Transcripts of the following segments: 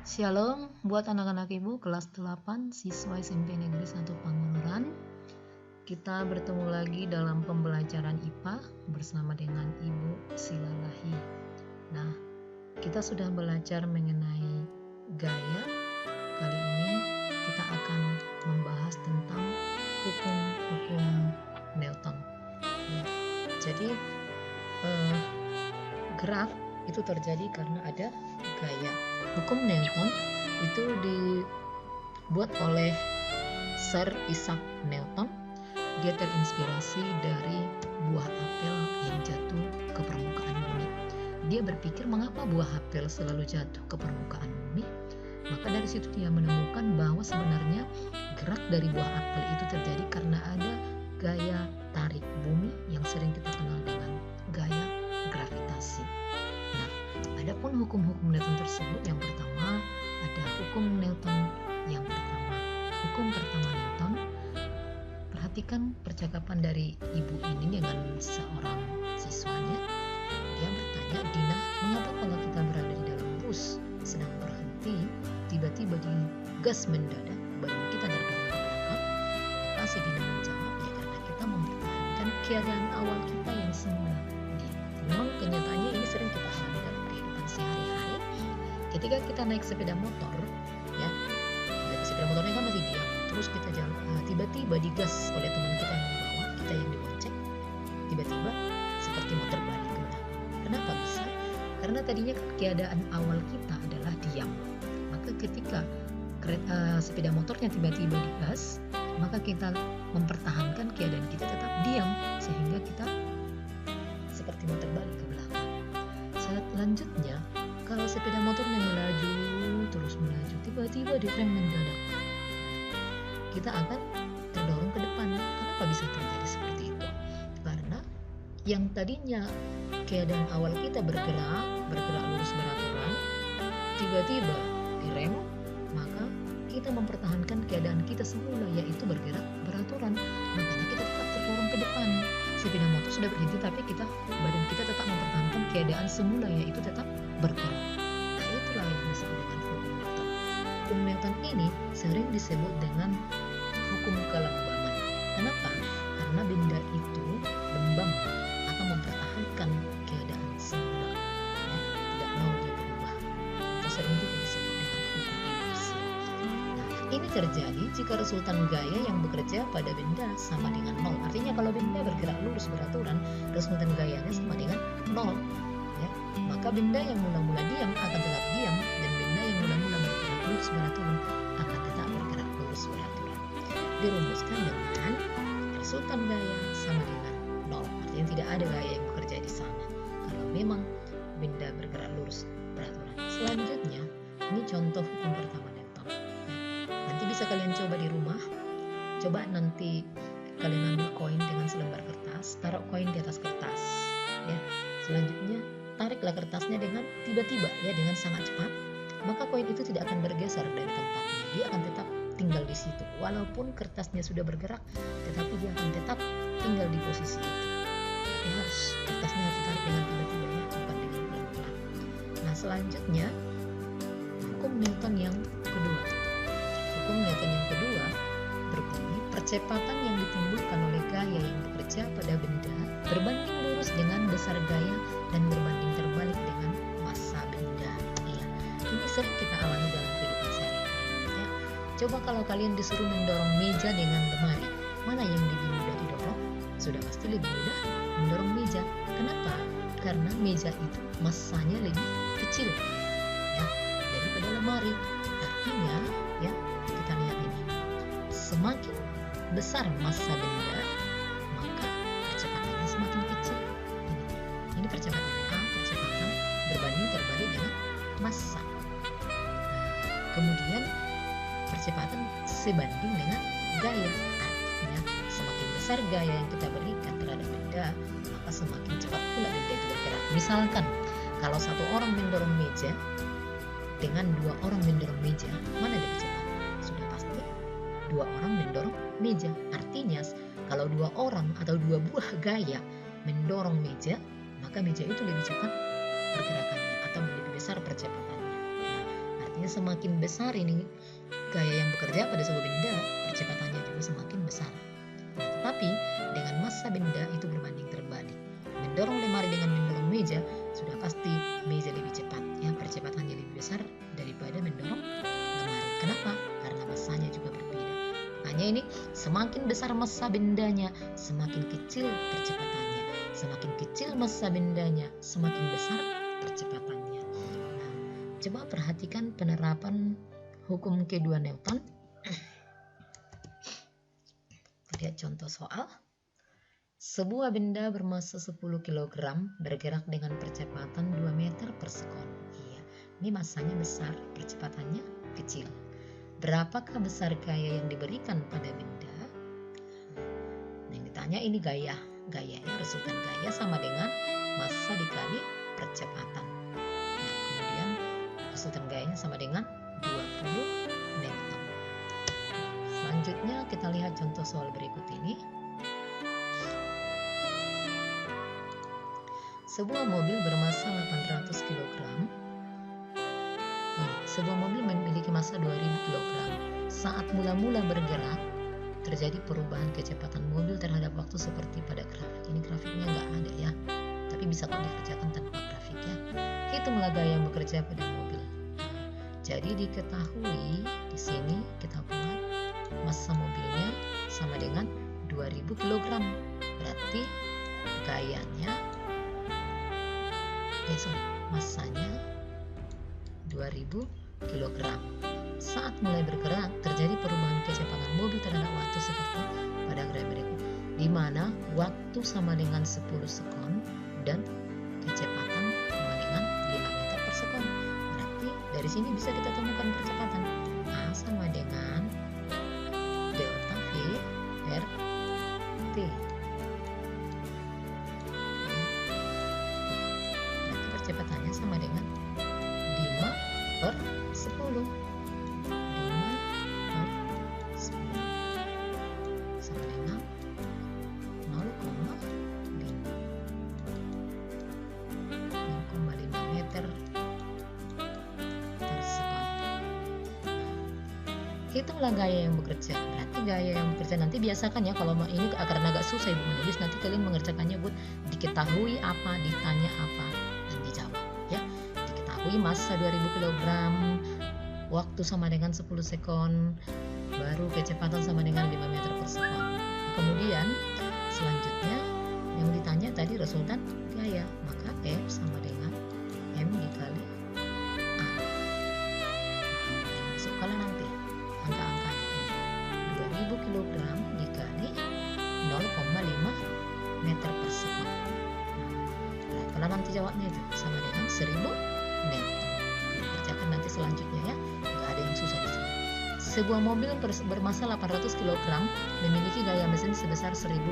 Shalom buat anak-anak ibu kelas 8 siswa SMP Negeri 1 Pangandaran. Kita bertemu lagi dalam pembelajaran IPA bersama dengan Ibu Silalahi. Nah, kita sudah belajar mengenai gaya. Kali ini kita akan membahas tentang hukum-hukum Newton. Ya, jadi gerak itu terjadi karena ada gaya. Hukum Newton itu dibuat oleh Sir Isaac Newton. Dia terinspirasi dari buah apel yang jatuh ke permukaan bumi. Dia berpikir mengapa buah apel selalu jatuh ke permukaan bumi. Maka dari situ dia menemukan bahwa sebenarnya gerak dari buah apel itu terjadi karena ada gaya tarik bumi yang sering kita kenal dengan gaya gravitasi. Nah, adapun hukum-hukum Newton tersebut, yang pertama ada hukum Newton yang pertama. Hukum pertama Newton, perhatikan percakapan dari ibu ini dengan seorang siswanya. Dia bertanya, "Dina, mengapa kalau kita berada di dalam bus sedang berhenti, tiba-tiba digas mendadak, badan kita terdorong ke belakang?" Maka si Dina menjawab, "Ya karena kita mempertahankan keadaan awal kita yang semula." Memang kenyataannya ini sering kita alami dalam kehidupan sehari-hari. Ketika kita naik sepeda motor, ya, sepeda motornya kan masih diam, terus kita jalan, tiba-tiba digas oleh teman kita yang membawa, kita yang dibonceng, tiba-tiba seperti motor balik ke belakang. Kenapa bisa? Karena tadinya keadaan awal kita adalah diam. Maka ketika sepeda motornya tiba-tiba digas, maka kita mempertahankan keadaan kita tetap diam sehingga kita seperti motor balik ke belakang. Selanjutnya, kalau sepeda motornya melaju, terus melaju, tiba-tiba direm mendadak, kita akan terdorong ke depan. Kenapa bisa terjadi seperti itu? Karena yang tadinya keadaan awal kita bergerak lurus beraturan, tiba-tiba direm, maka kita mempertahankan keadaan kita semula, yaitu bergerak beraturan. Makanya kita tetap terdorong ke depan. Sepeda motor sudah berhenti, tapi badan kita tetap mempertahankan keadaan semula, yaitu tetap bergerak. Nah, itulah yang disebut dengan hukum Newton. Hukum Newton ini sering disebut dengan hukum kelembaman. Kenapa? Karena benda itu lembam atau mempertahankan keadaan semula, ya, tidak mau dia berubah. Itu sering juga disebut dengan hukum inersi. Ini terjadi jika resultan gaya yang bekerja pada benda sama dengan nol. Artinya kalau benda bergerak lurus beraturan, resultan gayanya sama dengan nol, ya, maka benda yang mula-mula diam akan tetap diam, dan benda yang mula-mula bergerak lurus beraturan akan tetap bergerak lurus beraturan. Dirumuskan dengan resultan gaya sama dengan nol. Artinya tidak ada gaya yang bekerja di sana kalau memang benda bergerak lurus beraturan. Selanjutnya, ini contoh hukum pertama Newton. Nanti bisa kalian coba di rumah. Coba nanti kalian ambil koin dengan selembar kertas, taruh koin di atas kertas, ya. Selanjutnya tariklah kertasnya dengan tiba-tiba, ya, dengan sangat cepat. Maka koin itu tidak akan bergeser dari tempatnya. Dia akan tetap tinggal di situ. Walaupun kertasnya sudah bergerak, tetapi dia akan tetap tinggal di posisi itu. Tapi kertasnya harus ditarik dengan tiba-tiba, ya, bukan dengan pelan-pelan. Nah, selanjutnya hukum Newton yang kedua. Hukum Newton yang kedua berbunyi, percepatan yang ditimbulkan oleh gaya yang bekerja pada benda berbanding lurus dengan besar gaya dan berbanding terbalik dengan massa benda. Iya, ini sering kita alami dalam kehidupan sehari-hari, ya. Coba kalau kalian disuruh mendorong meja dengan lemari, mana yang lebih mudah didorong? Sudah pasti lebih mudah mendorong meja. Kenapa? Karena meja itu massanya lebih kecil, ya, daripada lemari. Artinya, ya, kita lihat ini, semakin besar massa benda, maka percepatannya semakin kecil. Ini percepatan A, percepatan berbanding terbalik dengan massa. Kemudian percepatan sebanding dengan gaya. Artinya semakin besar gaya yang kita berikan terhadap benda, maka semakin cepat pula benda itu bergerak. Misalkan kalau satu orang mendorong meja dengan dua orang mendorong meja, mana lebih cepat? Sudah pasti dua orang mendorong meja. Artinya kalau dua orang atau dua buah gaya mendorong meja, maka meja itu lebih cepat pergerakannya atau lebih besar percepatannya. Nah, artinya semakin besar ini gaya yang bekerja pada sebuah benda, percepatannya juga semakin besar. Nah, tetapi dengan massa benda itu berbanding terbalik. Mendorong lemari dengan mendorong meja, sudah pasti meja lebih cepat, ya, percepatannya lebih besar daripada mendorong lemari. Kenapa? Karena massanya juga berbeda. Makanya ini semakin besar massa bendanya, semakin kecil percepatannya. Semakin kecil massa bendanya, semakin besar percepatannya. Nah, coba perhatikan penerapan hukum kedua Newton. Lihat contoh soal. Sebuah benda bermassa 10 kg bergerak dengan percepatan 2 meter per sekon. Iya, ini massanya besar, percepatannya kecil. Berapakah besar gaya yang diberikan pada benda? Yang ditanya ini gaya. Gayanya, resultan gaya sama dengan massa dikali percepatan. Nah, kemudian resultan gayanya sama dengan 20 Newton. Selanjutnya kita lihat contoh soal berikut ini. Sebuah mobil bermassa 800 kg. Sebuah mobil memiliki massa 2000 kg. Saat mula-mula bergerak, terjadi perubahan kecepatan mobil terhadap waktu seperti pada grafik. Ini grafiknya nggak ada ya, tapi bisa kok dikerjakan tanpa grafik ya. Hitunglah gaya yang bekerja pada mobil. Jadi diketahui di sini kita buat massa mobilnya sama dengan 2000 kg. Berarti gayanya massanya 2000 kg. Saat mulai bergerak, terjadi perubahan kecepatan mobil terhadap waktu seperti pada grafik berikut, di mana waktu sama dengan 10 sekon dan kecepatan sama dengan 5 meter per sekon. Berarti dari sini bisa kita temukan percepatan A sama dengan delta V per T. Berarti percepatannya sama dengan 5 per 10. 5 per 10 sama dengan 0,5 meter per sekon. Hitunglah gaya yang bekerja. Berarti gaya yang bekerja nanti biasakan ya, kalau ini karena agak susah ibu menulis, nanti kalian mengerjakannya buat diketahui apa, ditanya apa, dan dijawab ya. Diketahui massa 2000 kg, waktu sama dengan 10 sekon, baru kecepatan sama dengan 5 meter per sekon. Kemudian selanjutnya yang ditanya tadi resultan gaya, maka F sama dengan M dikali A. Masukkanlah nanti angka-angkanya ini, 2000 kg dikali 0,5 meter per sekon. Nah, kalau nanti jawabnya itu sama dengan 1000 Newton. Kerjakan nanti selanjutnya ya, nggak ada yang susah di sini. Sebuah mobil bermassa 800 kg memiliki gaya mesin sebesar 1500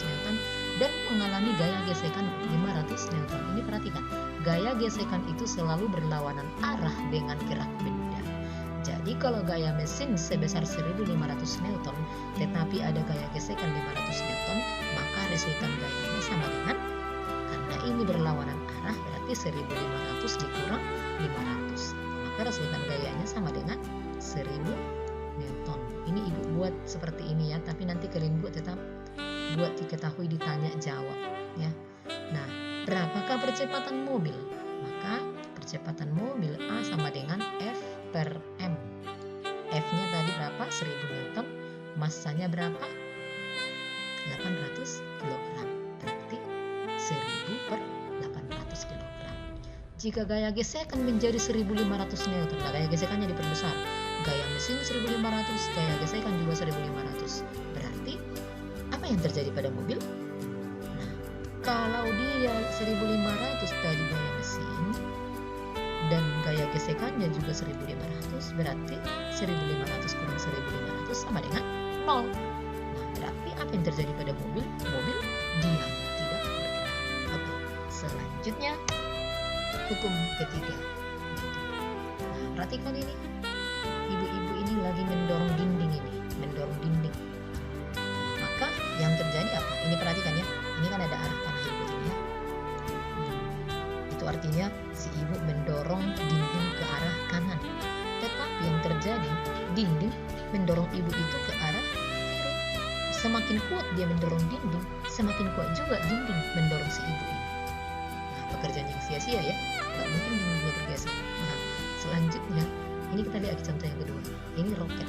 Newton dan mengalami gaya gesekan 500 Newton. Ini perhatikan, gaya gesekan itu selalu berlawanan arah dengan gerak benda. Jadi kalau gaya mesin sebesar 1500 Newton tetapi ada gaya gesekan 500 Newton, maka resultan gayanya sama dengan, karena ini berlawanan arah berarti 1500 dikurang 500, maka resultan gayanya sama dengan 1000 Newton. Ini ibu buat seperti ini ya, tapi nanti kalian buat tetap buat diketahui ditanya jawab ya. Nah, berapakah percepatan mobil? Maka percepatan mobil A sama dengan F per M. F-nya tadi berapa? 1000 Newton. Massanya berapa? 800 kg. Berarti 1000 per 800 kg. Jika gaya gesekan menjadi 1500 Newton, nah gaya gesekannya diperbesar. Gaya mesin 1500, gaya gesekan juga 1500. Berarti apa yang terjadi pada mobil? Nah, kalau dia 1500 tadi gaya mesin dan gaya gesekannya juga 1500, berarti 1500 kurang 1500 sama dengan 0. Nah, berarti apa yang terjadi pada mobil? Mobil diam, tidak bergerak. Oke, selanjutnya hukum ketiga. Nah, perhatikan ini. Ibu-ibu ini lagi mendorong dinding ini, mendorong dinding. Maka yang terjadi apa? Ini perhatikan ya. Ini kan ada arah panah ibu ini ya. Itu artinya si ibu mendorong dinding ke arah kanan. dinding mendorong ibu itu ke arah kiri. Semakin kuat dia mendorong dinding, semakin kuat juga dinding mendorong si ibu ini. Nah, pekerjaan yang sia-sia ya, nggak mungkin dindingnya bergeser. Nah, selanjutnya ini kita lihat contoh yang kedua. Ini roket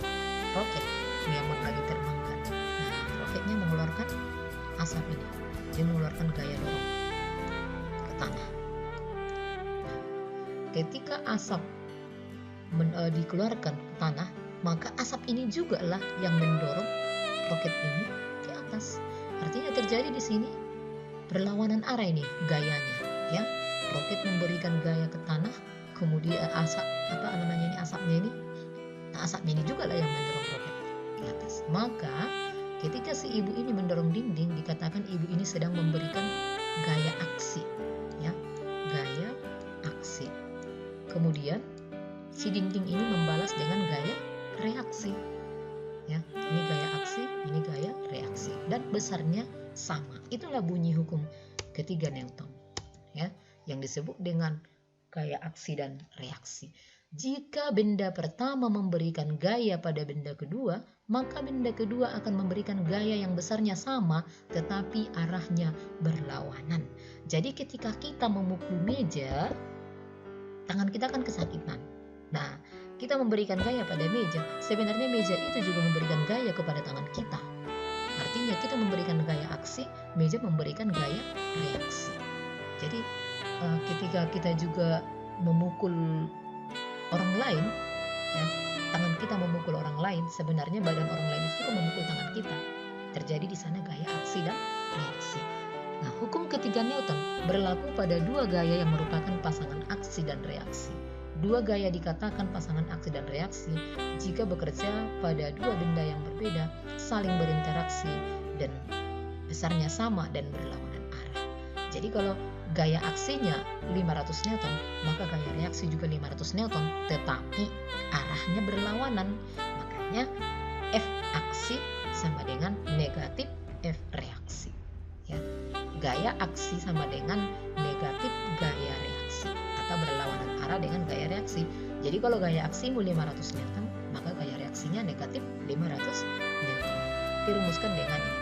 yang lagi terbangkan. Nah, roketnya mengeluarkan asap ini, dia mengeluarkan gaya dorong ke tanah. Nah, ketika asap dikeluarkan ke tanah, maka asap ini juga lah yang mendorong roket ini ke atas. Artinya terjadi di sini berlawanan arah ini gayanya, ya. Roket memberikan gaya ke tanah, kemudian asapnya ini juga lah yang mendorong roket ke atas. Maka ketika si ibu ini mendorong dinding, dikatakan ibu ini sedang memberikan gaya aksi, ya, gaya aksi. Kemudian si dinding ini membalas dengan gaya reaksi, ya. Ini gaya aksi, ini gaya reaksi, dan besarnya sama. Itulah bunyi hukum ketiga Newton, ya, yang disebut dengan gaya aksi dan reaksi. Jika benda pertama memberikan gaya pada benda kedua, maka benda kedua akan memberikan gaya yang besarnya sama, tetapi arahnya berlawanan. Jadi ketika kita memukul meja, tangan kita akan kesakitan. Nah, kita memberikan gaya pada meja, sebenarnya meja itu juga memberikan gaya kepada tangan kita. Artinya kita memberikan gaya aksi, meja memberikan gaya reaksi. Jadi ketika kita juga memukul orang lain, ya, tangan kita memukul orang lain, sebenarnya badan orang lain itu juga memukul tangan kita. Terjadi di sana gaya aksi dan reaksi. Nah, hukum ketiga Newton berlaku pada dua gaya yang merupakan pasangan aksi dan reaksi. Dua gaya dikatakan pasangan aksi dan reaksi jika bekerja pada dua benda yang berbeda, saling berinteraksi, dan besarnya sama dan berlawanan arah. Jadi kalau gaya aksinya 500 Newton, maka gaya reaksi juga 500 Newton, tetapi arahnya berlawanan. Makanya F aksi sama dengan negatif F reaksi, ya. Gaya aksi sama dengan negatif gaya reaksi, atau berlawanan arah dengan gaya reaksi. Jadi kalau gaya aksimu 500 Newton, maka gaya reaksinya negatif 500 Newton. Dirumuskan dengan ini.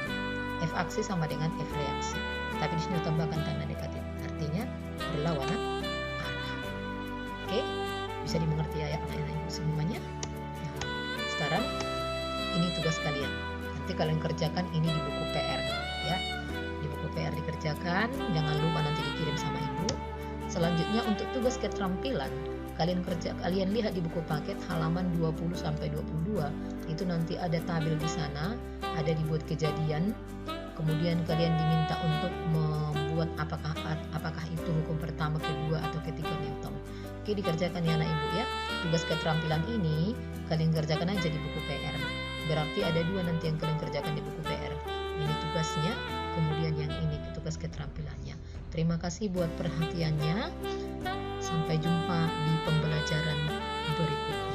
F aksi sama dengan F reaksi, tapi di sini tambahkan tanda negatif, artinya berlawanan arah. Oke, bisa dimengerti ya anak-anak ibu semuanya. Nah, sekarang ini tugas kalian. Nanti kalian kerjakan ini di buku PR, ya. Di buku PR dikerjakan, jangan lupa nanti dikirim sama ibu. Selanjutnya untuk tugas keterampilan, kalian lihat di buku paket halaman 20 sampai 22, itu nanti ada tabel di sana, ada dibuat kejadian. Kemudian kalian diminta untuk membuat apakah itu hukum pertama, kedua, atau ketiga Newton. Oke, dikerjakan ya anak ibu ya. Tugas keterampilan ini kalian kerjakan aja di buku PR. Berarti ada dua nanti yang kalian kerjakan di buku PR. Ini tugasnya, kemudian yang ini tugas keterampilannya. Terima kasih buat perhatiannya. Sampai jumpa di pembelajaran berikutnya.